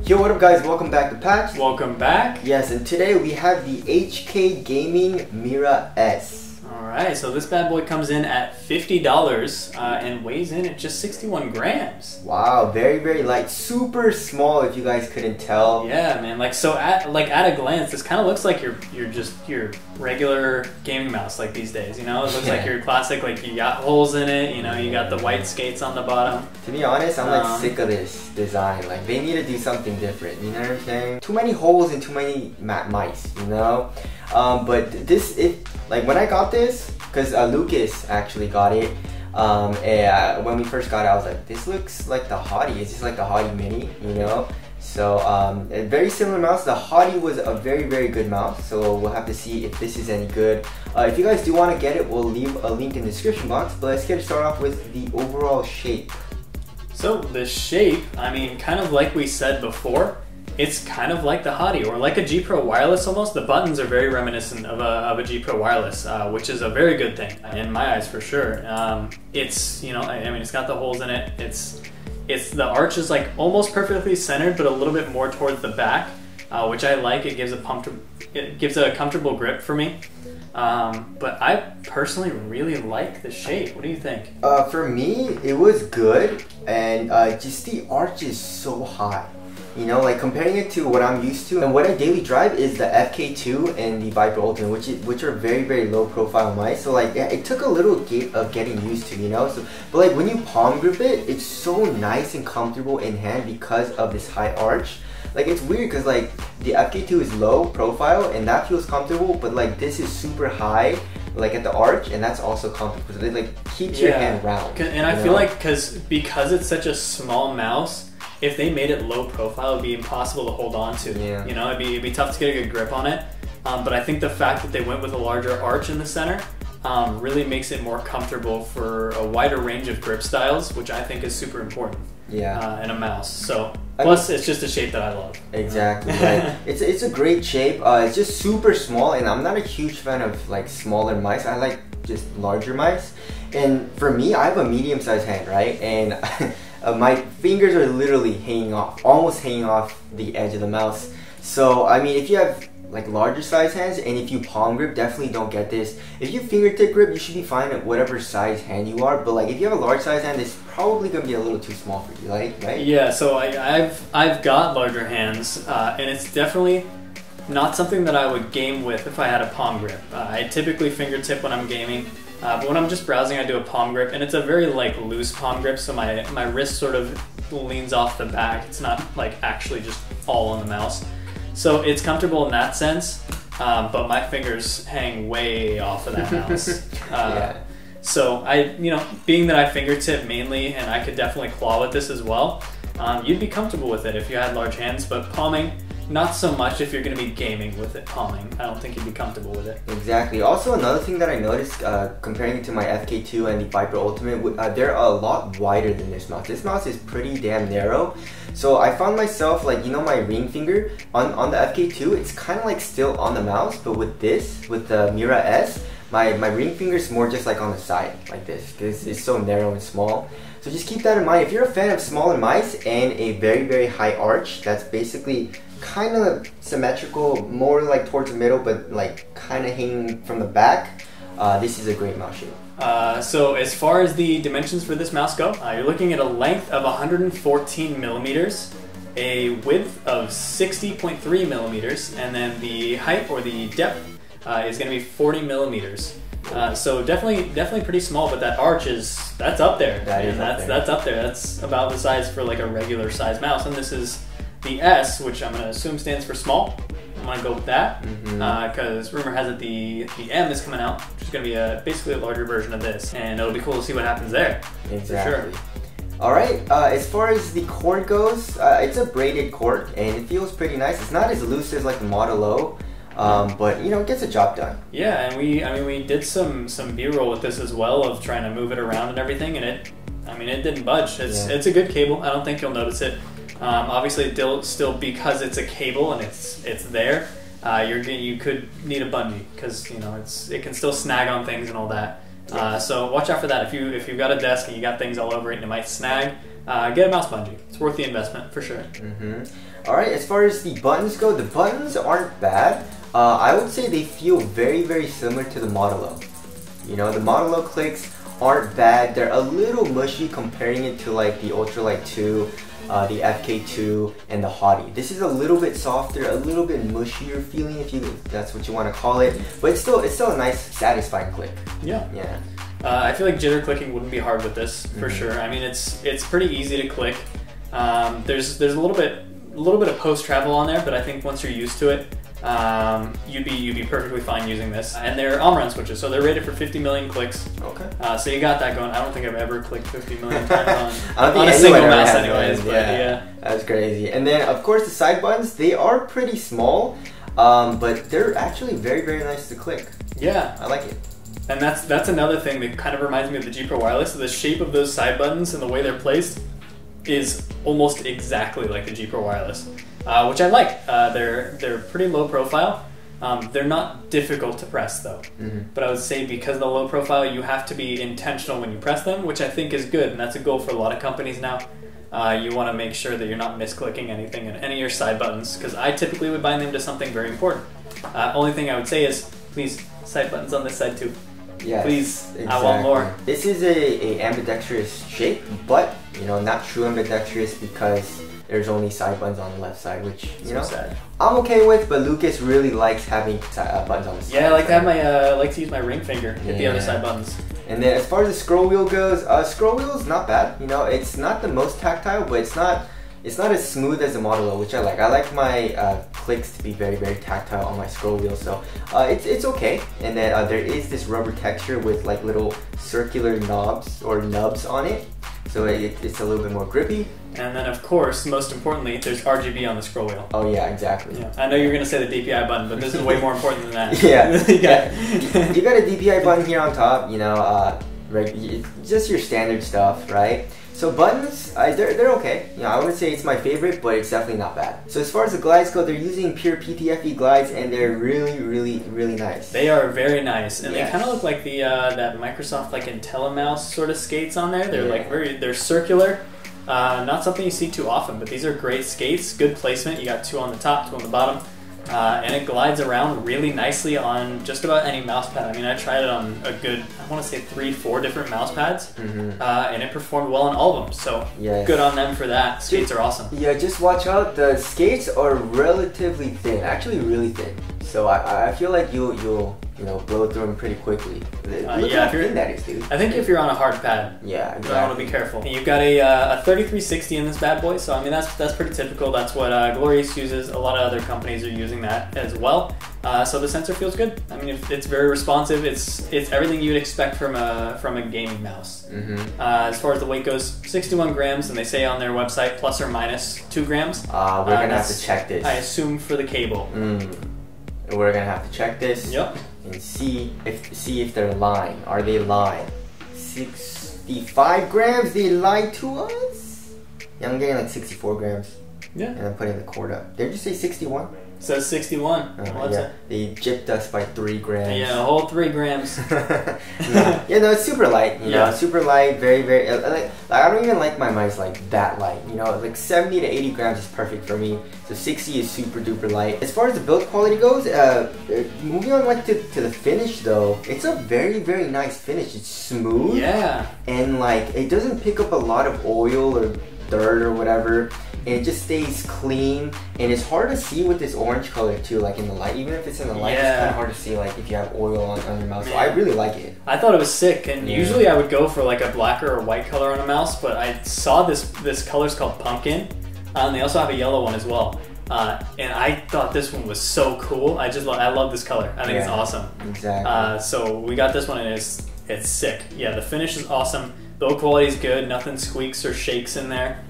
Yo, what up guys? Welcome back to Patch. Welcome back. Yes, and today we have the HK Gaming Mira S. Alright, so this bad boy comes in at $50 and weighs in at just 61 grams. Wow, very, very light. Super small if you guys couldn't tell. Yeah, man. At a glance, this kind of looks like your regular gaming mouse like these days, you know? It looks like your classic, like you got holes in it, you know, you got the white skates on the bottom. To be honest, I'm like sick of this design. Like they need to do something different, you know what I'm saying? Too many holes and too many mice, you know? But like when I got this, because Lucas actually got it, and when we first got it, I was like, this looks like the Hottie. It's just like the Hottie Mini, you know? So, a very similar mouse. The Hottie was a very, very good mouse, so we'll have to see if this is any good. If you guys do want to get it, we'll leave a link in the description box, but let's get started off with the overall shape. So, the shape, I mean, kind of like we said before, it's kind of like the Hottie, or like a G Pro Wireless almost. The buttons are very reminiscent of a G Pro Wireless, which is a very good thing, in my eyes for sure. It's, you know, I mean, it's got the holes in it. The arch is like almost perfectly centered, but a little bit more towards the back, which I like. It gives a comfortable grip for me. But I personally really like the shape. What do you think? For me, it was good, and just the arch is so high. You know, like comparing it to what I'm used to and what I daily drive is the FK2 and the Viper Ultimate, which are very, very low profile mice. So like it took a little of getting used to, you know. So, but like when you palm grip it, it's so nice and comfortable in hand because of this high arch. Like it's weird because like the FK2 is low profile and that feels comfortable, but like this is super high, like at the arch, and that's also comfortable. So it like keeps your hand round. And I feel like because it's such a small mouse, if they made it low profile, it'd be impossible to hold on to. Yeah. You know, it'd be tough to get a good grip on it. But I think the fact that they went with a larger arch in the center really makes it more comfortable for a wider range of grip styles, which I think is super important. Yeah. In a mouse. So plus, it's just a shape that I love. Exactly. Like, it's a great shape. It's just super small, and I'm not a huge fan of like smaller mice. I like just larger mice. And for me, I have a medium-sized hand, right? And my fingers are literally almost hanging off the edge of the mouse. So, I mean, if you have like larger size hands and if you palm grip, definitely don't get this. If you fingertip grip, you should be fine at whatever size hand you are. But like if you have a large size hand, it's probably gonna be a little too small for you, like, right? Yeah, so I've got larger hands, and it's definitely not something that I would game with if I had a palm grip. I typically fingertip when I'm gaming. But when I'm just browsing, I do a palm grip, and it's a very like loose palm grip, so my wrist sort of leans off the back. It's not like actually just all on the mouse. So it's comfortable in that sense, but my fingers hang way off of that mouse. Yeah. So being that I fingertip mainly, and I could definitely claw with this as well, you'd be comfortable with it if you had large hands, but palming, not so much if you're going to be gaming with it palming. I don't think you'd be comfortable with it. Exactly. Also, another thing that I noticed comparing it to my FK2 and the Viper Ultimate, they're a lot wider than this mouse. This mouse is pretty damn narrow. So I found myself, like, you know, my ring finger on the FK2, it's kind of like still on the mouse, but with the Mira S, my ring finger is more just like on the side, like this, because it's so narrow and small. So just keep that in mind. If you're a fan of smaller mice and a very, very high arch, that's basically kind of symmetrical, more like towards the middle, but like kind of hanging from the back, this is a great mouse shape. So as far as the dimensions for this mouse go, you're looking at a length of 114 millimeters, a width of 60.3 millimeters, and then the height or the depth is going to be 40 millimeters. So definitely pretty small, but that arch that's up there. That's up there. That's about the size for like a regular size mouse, and this is the S, which I'm going to assume stands for small. I'm going to go with that because rumor has it the M is coming out, which is going to be basically a larger version of this, and it'll be cool to see what happens there. Exactly. For sure. Alright, as far as the cord goes, it's a braided cord and it feels pretty nice. It's not as loose as like the Model O, but you know, it gets the job done. Yeah, and we did some B-roll with this as well of trying to move it around and everything, and it didn't budge. It's a good cable. I don't think you'll notice it. Obviously, still because it's a cable and it's there, you could need a bungee because you know it can still snag on things and all that. So watch out for that. If you've got a desk and you got things all over it and it might snag, get a mouse bungee. It's worth the investment for sure. Alright, as far as the buttons go, the buttons aren't bad. I would say they feel very, very similar to the Modelo. You know, the Modelo clicks aren't bad. They're a little mushy comparing it to like the Ultralight 2, the FK2, and the Hottie. This is a little bit softer, a little bit mushier feeling, if that's what you want to call it. But it's still a nice, satisfying click. Yeah. Yeah. I feel like jitter clicking wouldn't be hard with this for sure. I mean, it's pretty easy to click. There's a little bit of post travel on there, but I think once you're used to it, you'd be perfectly fine using this. And they're Omron switches, so they're rated for 50 million clicks. Okay. So you got that going. I don't think I've ever clicked 50 million times on a single mouse anyways. But yeah. That's crazy. And then of course the side buttons, they are pretty small, but they're actually very, very nice to click. Yeah. I like it. And that's another thing that kind of reminds me of the G Pro Wireless. The shape of those side buttons and the way they're placed is almost exactly like the G Pro Wireless, which I like. They're pretty low profile. They're not difficult to press though. But I would say because of the low profile, you have to be intentional when you press them, which I think is good, and that's a goal for a lot of companies now. You want to make sure that you're not misclicking anything in any of your side buttons, because I typically would bind them to something very important. Only thing I would say is, please, side buttons on this side too. Yes, please, exactly. I want more. This is a ambidextrous shape, but you know, not true ambidextrous because there's only side buttons on the left side, which you know sad. I'm okay with. But Lucas really likes having buttons on the side. Yeah, I like to have my like to use my ring finger hit the other side buttons. And then as far as the scroll wheel goes, scroll wheel is not bad. You know, it's not the most tactile, but it's not as smooth as the Modelo, which I like. I like my clicks to be very, very tactile on my scroll wheel, so it's okay. And then there is this rubber texture with like little circular knobs or nubs on it, so it's a little bit more grippy. And then of course, most importantly, there's RGB on the scroll wheel. Oh yeah, exactly. Yeah. I know you're going to say the DPI button, but this is way more important than that. Yeah. You got a DPI button here on top, you know, just your standard stuff, right? So buttons, they're okay. You know, I wouldn't say it's my favorite, but it's definitely not bad. So as far as the glides go, they're using pure PTFE glides, and they're really, really, really nice. They are very nice, and Yes. they kind of look like the that Microsoft like IntelliMouse sort of skates on there. They're like they're circular. Not something you see too often, but these are great skates. Good placement. You got two on the top, two on the bottom. And it glides around really nicely on just about any mouse pad. I mean, I tried it on a good, I want to say 3-4 different mouse pads, and it performed well on all of them. So good on them for that. Skates are awesome. Yeah, just watch out. The skates are relatively thin, actually really thin. So I feel like you'll blow through them pretty quickly. Look how thin that is, dude. I think if you're on a hard pad, yeah, exactly. you want to be careful. And you've got a 3360 in this bad boy, so I mean that's pretty typical. That's what Glorious uses. A lot of other companies are using that as well. So the sensor feels good. I mean, it's very responsive. It's everything you'd expect from a gaming mouse. As far as the weight goes, 61 grams, and they say on their website plus or minus 2 grams. We're gonna have to check this. I assume for the cable. We're gonna have to check this. Yep. And see if they're lying. Are they lying? 65 grams? They lied to us? Yeah, I'm getting like 64 grams. Yeah. And I'm putting the cord up. Did you say 61? It says 61. Yeah. They gypped us by 3 grams. Yeah, a whole 3 grams. No, it's super light. You know, super light. Very, very. Like I don't even like my mice like that light. You know, like 70 to 80 grams is perfect for me. So 60 is super duper light. As far as the build quality goes, moving on like to the finish though, it's a very, very nice finish. It's smooth. Yeah. And like it doesn't pick up a lot of oil or dirt or whatever. And it just stays clean, and it's hard to see with this orange color too, like in the light. Even if it's in the light, it's kind of hard to see like if you have oil on your mouse. So I really like it. I thought it was sick, and usually I would go for like a blacker or white color on a mouse, but I saw this color's called pumpkin, and they also have a yellow one as well. And I thought this one was so cool. I love this color. I think it's awesome. Exactly. So we got this one, and it's sick. Yeah, the finish is awesome. Build quality is good. Nothing squeaks or shakes in there.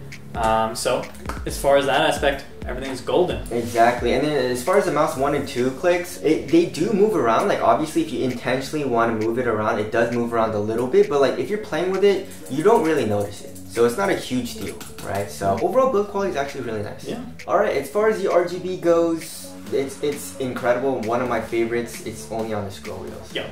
So as far as that aspect, everything's golden. Exactly. And then as far as the mouse 1 and 2 clicks, they do move around. Like obviously if you intentionally want to move it around, it does move around a little bit, but like if you're playing with it, you don't really notice it. So it's not a huge deal, right? So overall build quality is actually really nice. Yeah. Alright, as far as the RGB goes, it's incredible. One of my favorites. It's only on the scroll wheels. Yo.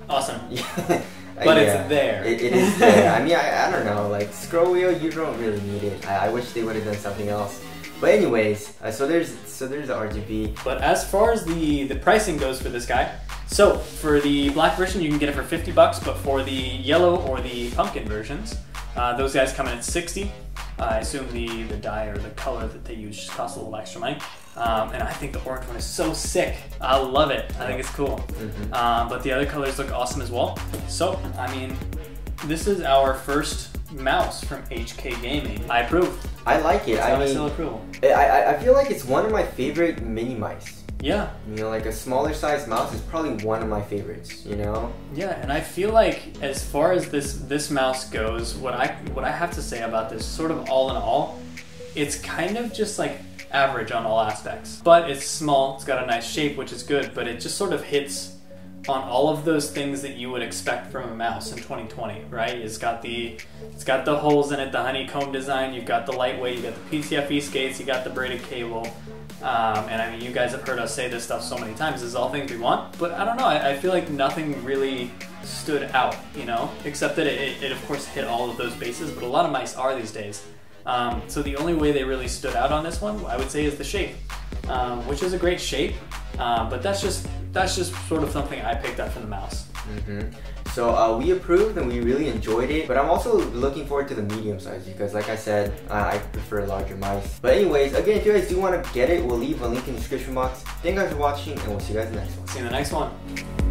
Awesome. Yeah. but Yeah, it's there. It is there. I mean, I don't know. Like scroll wheel, you don't really need it. I wish they would have done something else. But anyways, so there's the RGB. But as far as the pricing goes for this guy, so for the black version you can get it for $50, but for the yellow or the pumpkin versions, those guys come in at 60. I assume the dye or the color that they use just costs a little extra money. And I think the orange one is so sick. I love it. I think it's cool. But the other colors look awesome as well. So, I mean, this is our first mouse from HK Gaming. I approve. I like it. I mean, still approval. I feel like it's one of my favorite mini mice. Yeah. You know, like a smaller size mouse is probably one of my favorites, you know? Yeah, and I feel like as far as this mouse goes, what I have to say about this, sort of all in all, it's kind of just like average on all aspects. But it's small, it's got a nice shape, which is good, but it just sort of hits on all of those things that you would expect from a mouse in 2020, right? It's got the holes in it, the honeycomb design, you've got the lightweight, you got the PTFE skates, you got the braided cable. And I mean, you guys have heard us say this stuff so many times. This is all things we want, but I don't know. I feel like nothing really stood out, you know, except that it of course hit all of those bases, but a lot of mice are these days. So the only way they really stood out on this one, I would say, is the shape, which is a great shape, but that's just sort of something I picked up from the mouse. So we approved and we really enjoyed it, but I'm also looking forward to the medium size because like I said, I prefer larger mice. But anyways, again, if you guys do want to get it, we'll leave a link in the description box. Thank you guys for watching and we'll see you guys in the next one. See you in the next one.